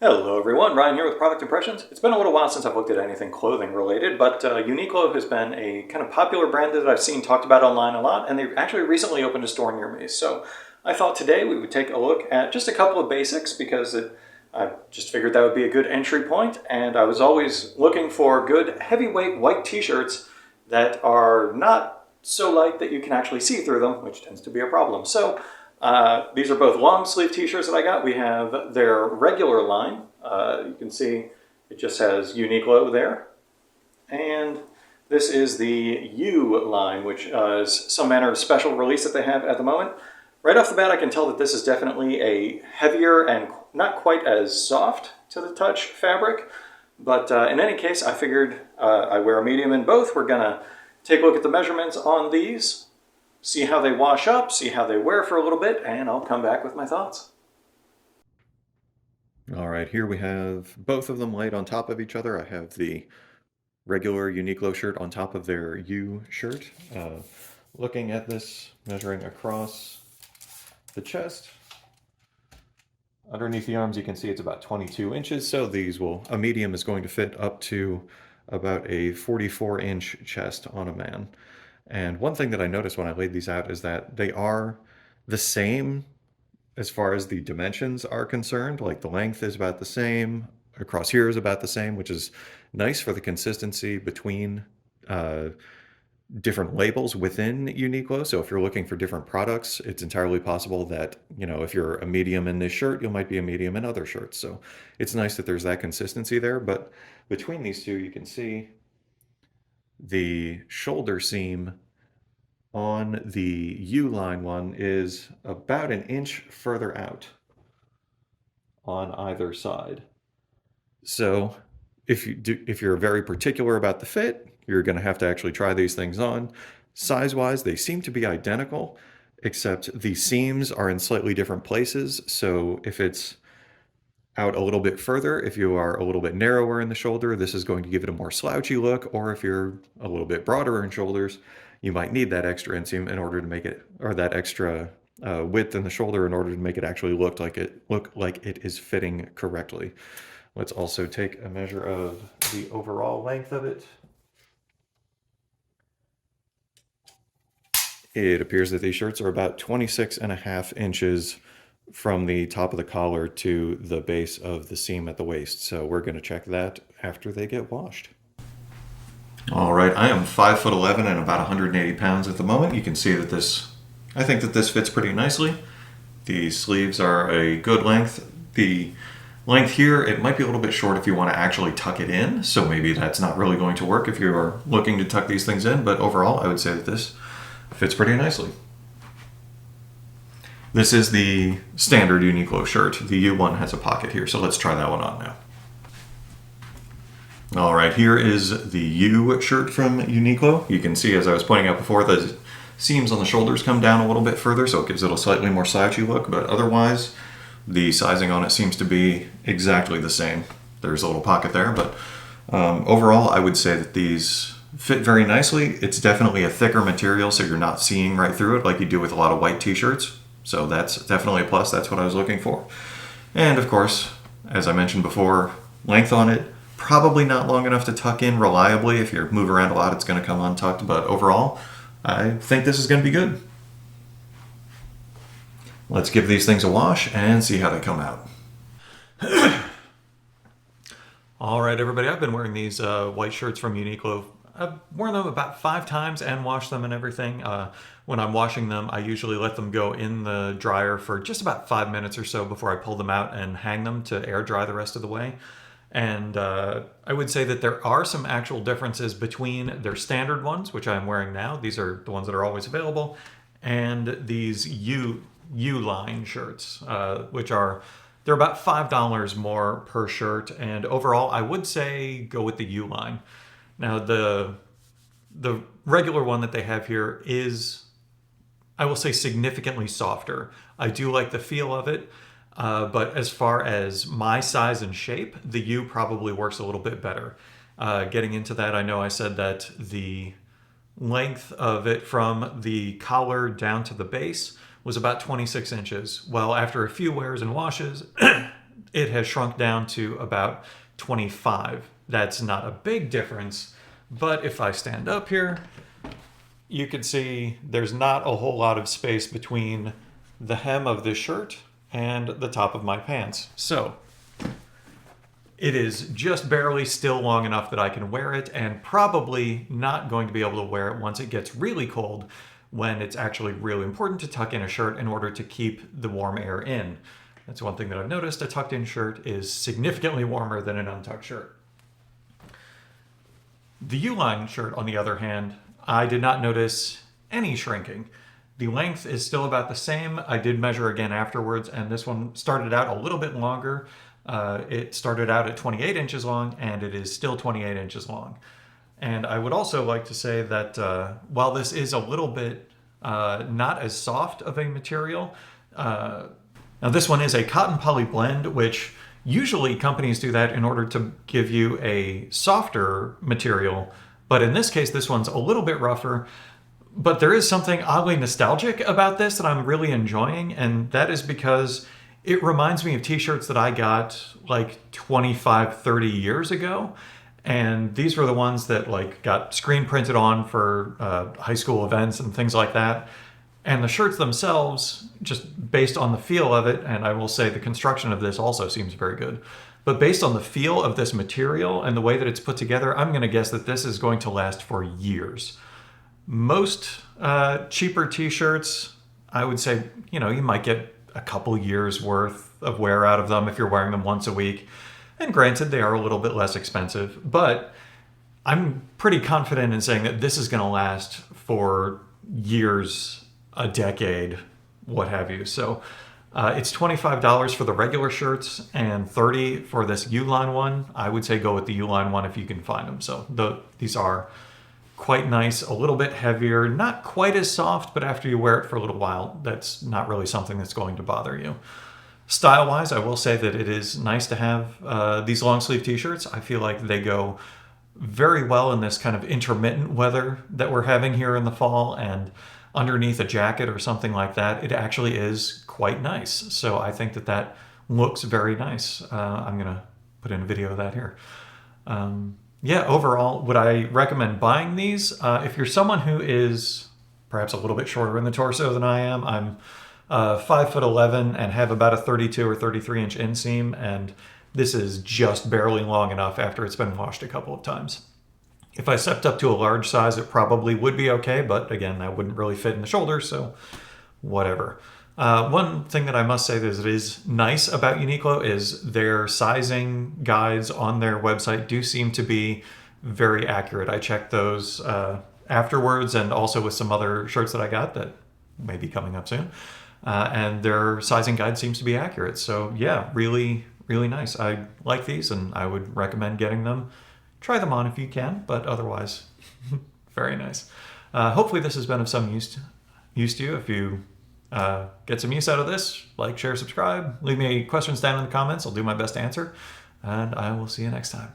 Hello everyone, Ryan here with Product Impressions. It's been a little while since I've looked at anything clothing related, but Uniqlo has been a kind of popular brand that I've seen talked about online a lot, and they've actually recently opened a store near me. So I thought today we would take a look at just a couple of basics because I just figured that would be a good entry point, and I was always looking for good heavyweight white t-shirts that are not so light that you can actually see through them, which tends to be a problem. So these are both long sleeve t-shirts that I got. We have their regular line. You can see it just has Uniqlo there. And this is the U line, which is some manner of special release that they have at the moment. Right off the bat, I can tell that this is definitely a heavier and not quite as soft to the touch fabric. But in any case, I figured I wear a medium in both. We're gonna take a look at the measurements on these, see how they wash up, see how they wear for a little bit, and I'll come back with my thoughts. All right, here we have both of them laid on top of each other. I have the regular Uniqlo shirt on top of their U shirt. Looking at this, measuring across the chest, underneath the arms, you can see it's about 22 inches. So a medium is going to fit up to about a 44-inch chest on a man. And one thing that I noticed when I laid these out is that they are the same as far as the dimensions are concerned. Like the length is about the same, across here is about the same, which is nice for the consistency between different labels within Uniqlo. So if you're looking for different products, it's entirely possible that, if you're a medium in this shirt, you might be a medium in other shirts. So it's nice that there's that consistency there. But between these two, you can see the shoulder seam on the U-line one is about an inch further out on either side. So if you're very particular about the fit, you're going to have to actually try these things on. Size-wise, they seem to be identical, except the seams are in slightly different places. So if it's out a little bit further, if you are a little bit narrower in the shoulder, this is going to give it a more slouchy look. Or if you're a little bit broader in shoulders, you might need that extra inseam in order to make it, or that extra width in the shoulder in order to make it actually look like it is fitting correctly. Let's also take a measure of the overall length of it. It appears that these shirts are about 26.5 inches from the top of the collar to the base of the seam at the waist. So we're going to check that after they get washed. All right, I am 5'11" and about 180 pounds at the moment. You can see that I think that this fits pretty nicely. The sleeves are a good length. The length here, it might be a little bit short if you want to actually tuck it in. So maybe that's not really going to work if you're looking to tuck these things in. But overall, I would say that this fits pretty nicely. This is the standard Uniqlo shirt. The U one has a pocket here, so let's try that one on now. All right, here is the U shirt from Uniqlo. You can see, as I was pointing out before, the seams on the shoulders come down a little bit further, so it gives it a slightly more slouchy look, but otherwise, the sizing on it seems to be exactly the same. There's a little pocket there, but overall, I would say that these fit very nicely. It's definitely a thicker material, so you're not seeing right through it like you do with a lot of white t-shirts. So that's definitely a plus. That's what I was looking for. And of course, as I mentioned before, length on it, probably not long enough to tuck in reliably. If you move around a lot, it's going to come untucked. But overall, I think this is going to be good. Let's give these things a wash and see how they come out. All right, everybody, I've been wearing these white shirts from Uniqlo. I've worn them about 5 times and washed them and everything. When I'm washing them, I usually let them go in the dryer for just about 5 minutes or so before I pull them out and hang them to air dry the rest of the way. And I would say that there are some actual differences between their standard ones, which I'm wearing now. These are the ones that are always available, and these U-line shirts, they're about $5 more per shirt. And overall, I would say go with the U-line. Now, the regular one that they have here is, I will say, significantly softer. I do like the feel of it, but as far as my size and shape, the U probably works a little bit better. Getting into that, I know I said that the length of it from the collar down to the base was about 26 inches. Well, after a few wears and washes, it has shrunk down to about 25. That's not a big difference, but if I stand up here, you can see there's not a whole lot of space between the hem of this shirt and the top of my pants. So it is just barely still long enough that I can wear it, and probably not going to be able to wear it once it gets really cold, when it's actually really important to tuck in a shirt in order to keep the warm air in. That's one thing that I've noticed. A tucked in shirt is significantly warmer than an untucked shirt. The U-line shirt, on the other hand, I did not notice any shrinking. The length is still about the same. I did measure again afterwards, and this one started out a little bit longer. It started out at 28 inches long, and it is still 28 inches long. And I would also like to say that while this is a little bit not as soft of a material, now this one is a cotton poly blend, which usually companies do that in order to give you a softer material. But in this case, this one's a little bit rougher. But there is something oddly nostalgic about this that I'm really enjoying, and that is because it reminds me of t-shirts that I got like 25, 30 years ago. And these were the ones that like got screen printed on for high school events and things like that. And the shirts themselves, just based on the feel of it, and I will say the construction of this also seems very good, but based on the feel of this material and the way that it's put together, I'm going to guess that this is going to last for years. Most cheaper t-shirts, I would say, you might get a couple years worth of wear out of them if you're wearing them once a week. And granted, they are a little bit less expensive, but I'm pretty confident in saying that this is going to last for years, a decade, what have you. So it's $25 for the regular shirts and $30 for this U-line one. I would say go with the U-line one if you can find them. So these are quite nice, a little bit heavier, not quite as soft, but after you wear it for a little while, that's not really something that's going to bother you. Style-wise, I will say that it is nice to have these long-sleeve t-shirts. I feel like they go very well in this kind of intermittent weather that we're having here in the fall, and underneath a jacket or something like that, it actually is quite nice. So I think that looks very nice. I'm going to put in a video of that here. Yeah, overall, would I recommend buying these? If you're someone who is perhaps a little bit shorter in the torso than I am, I'm 5'11" and have about a 32 or 33 inch inseam, and this is just barely long enough after it's been washed a couple of times. If I stepped up to a large size, it probably would be okay, but again, that wouldn't really fit in the shoulders, so whatever. One thing that I must say that is nice about Uniqlo is their sizing guides on their website do seem to be very accurate. I checked those afterwards, and also with some other shirts that I got that may be coming up soon. And their sizing guide seems to be accurate. So yeah, really, really nice. I like these, and I would recommend getting them. Try them on if you can, but otherwise, very nice. Hopefully this has been of some use to you. If you get some use out of this, like, share, subscribe. Leave me questions down in the comments. I'll do my best to answer, and I will see you next time.